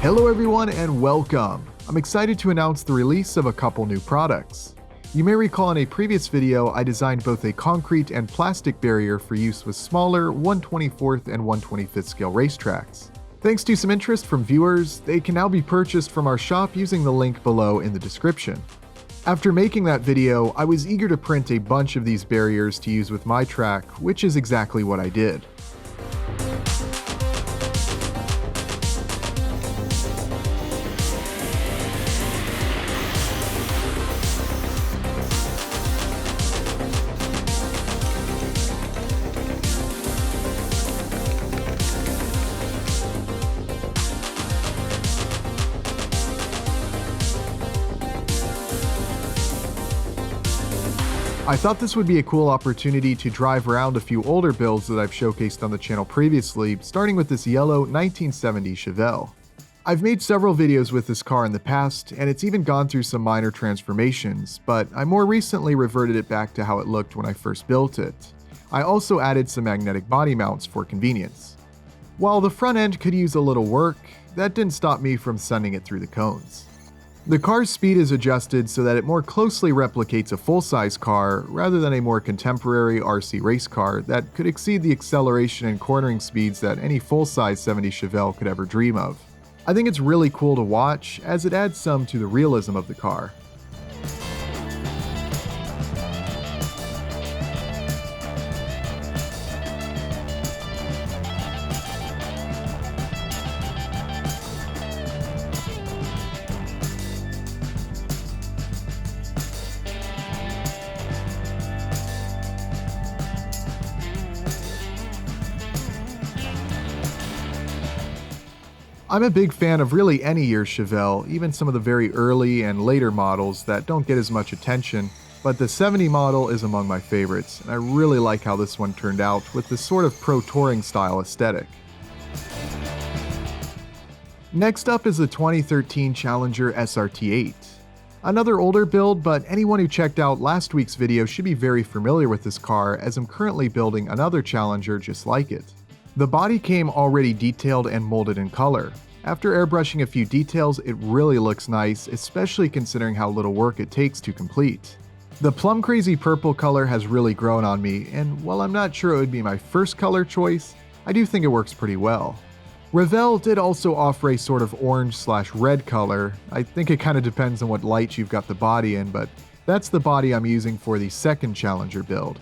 Hello everyone and welcome! I'm excited to announce the release of a couple new products. You may recall in a previous video I designed both a concrete and plastic barrier for use with smaller 1/24th and 1/25th scale racetracks. Thanks to some interest from viewers, they can now be purchased from our shop using the link below in the description. After making that video, I was eager to print a bunch of these barriers to use with my track, which is exactly what I did. I thought this would be a cool opportunity to drive around a few older builds that I've showcased on the channel previously, starting with this yellow 1970 Chevelle. I've made several videos with this car in the past, and it's even gone through some minor transformations, but I more recently reverted it back to how it looked when I first built it. I also added some magnetic body mounts for convenience. While the front end could use a little work, that didn't stop me from sending it through the cones. The car's speed is adjusted so that it more closely replicates a full-size car rather than a more contemporary RC race car that could exceed the acceleration and cornering speeds that any full-size 70 Chevelle could ever dream of. I think it's really cool to watch as it adds some to the realism of the car. I'm a big fan of really any year's Chevelle, even some of the very early and later models that don't get as much attention, but the 70 model is among my favorites, and I really like how this one turned out with this sort of pro touring style aesthetic. Next up is the 2013 Challenger SRT8. Another older build, but anyone who checked out last week's video should be very familiar with this car as I'm currently building another Challenger just like it. The body came already detailed and molded in color. After airbrushing a few details, it really looks nice, especially considering how little work it takes to complete. The plum crazy purple color has really grown on me, and while I'm not sure it would be my first color choice, I do think it works pretty well. Revell did also offer a sort of orange/red color. I think it kind of depends on what light you've got the body in, but that's the body I'm using for the second Challenger build.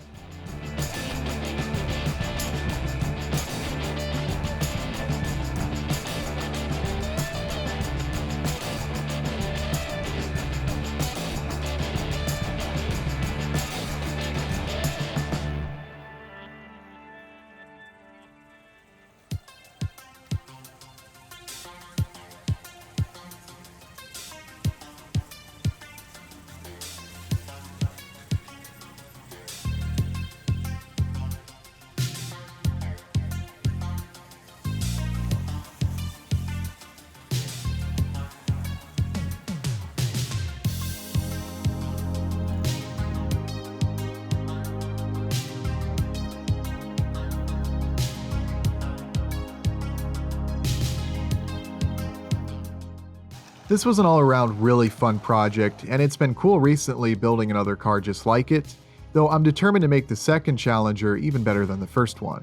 This was an all-around really fun project, and it's been cool recently building another car just like it, though I'm determined to make the second Challenger even better than the first one.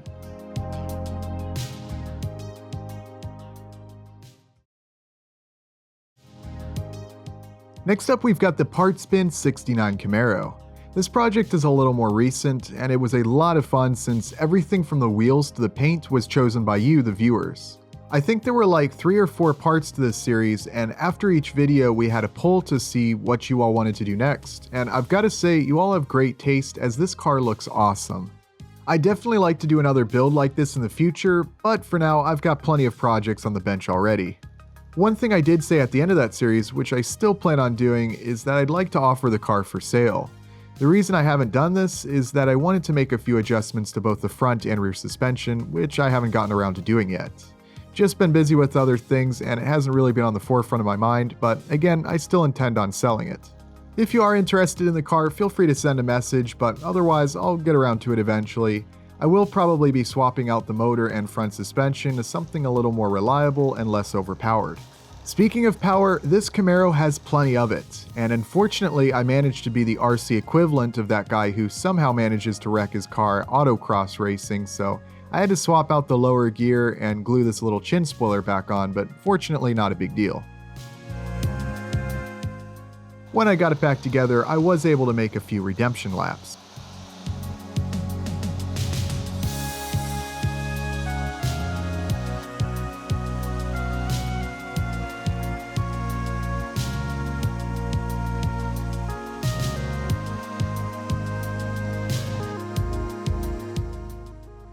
Next up we've got the Partspin 69 Camaro. This project is a little more recent, and it was a lot of fun since everything from the wheels to the paint was chosen by you, the viewers. I think there were like 3 or 4 parts to this series, and after each video we had a poll to see what you all wanted to do next, and I've got to say you all have great taste as this car looks awesome. I definitely like to do another build like this in the future, but for now I've got plenty of projects on the bench already. One thing I did say at the end of that series, which I still plan on doing, is that I'd like to offer the car for sale. The reason I haven't done this is that I wanted to make a few adjustments to both the front and rear suspension, which I haven't gotten around to doing yet. Just been busy with other things and it hasn't really been on the forefront of my mind, but again, I still intend on selling it. If you are interested in the car, feel free to send a message, but otherwise I'll get around to it eventually. I will probably be swapping out the motor and front suspension to something a little more reliable and less overpowered. Speaking of power, this Camaro has plenty of it, and unfortunately I managed to be the RC equivalent of that guy who somehow manages to wreck his car autocross racing, so I had to swap out the lower gear and glue this little chin spoiler back on, but fortunately not a big deal. When I got it back together, I was able to make a few redemption laps.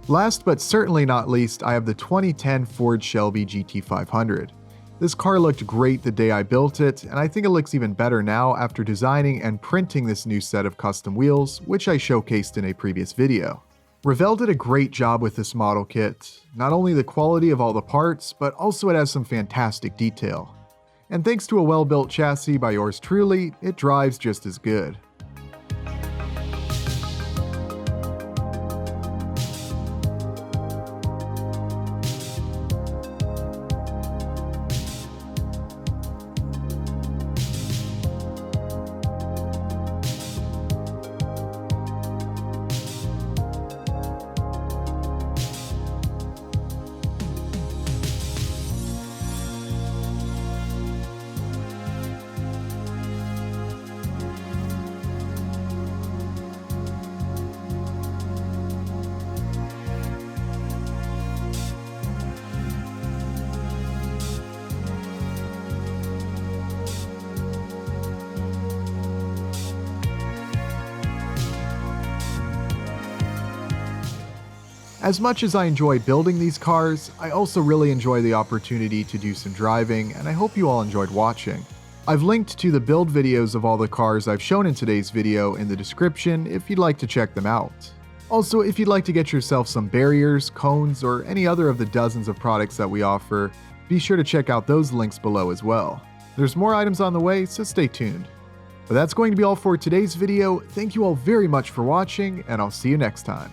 Last but certainly not least, I have the 2010 Ford Shelby GT500. This car looked great the day I built it, and I think it looks even better now after designing and printing this new set of custom wheels, which I showcased in a previous video. Revell did a great job with this model kit, not only the quality of all the parts, but also it has some fantastic detail. And thanks to a well-built chassis by yours truly, it drives just as good. As much as I enjoy building these cars, I also really enjoy the opportunity to do some driving, and I hope you all enjoyed watching. I've linked to the build videos of all the cars I've shown in today's video in the description if you'd like to check them out. Also, if you'd like to get yourself some barriers, cones, or any other of the dozens of products that we offer, be sure to check out those links below as well. There's more items on the way, so stay tuned. But that's going to be all for today's video. Thank you all very much for watching, and I'll see you next time.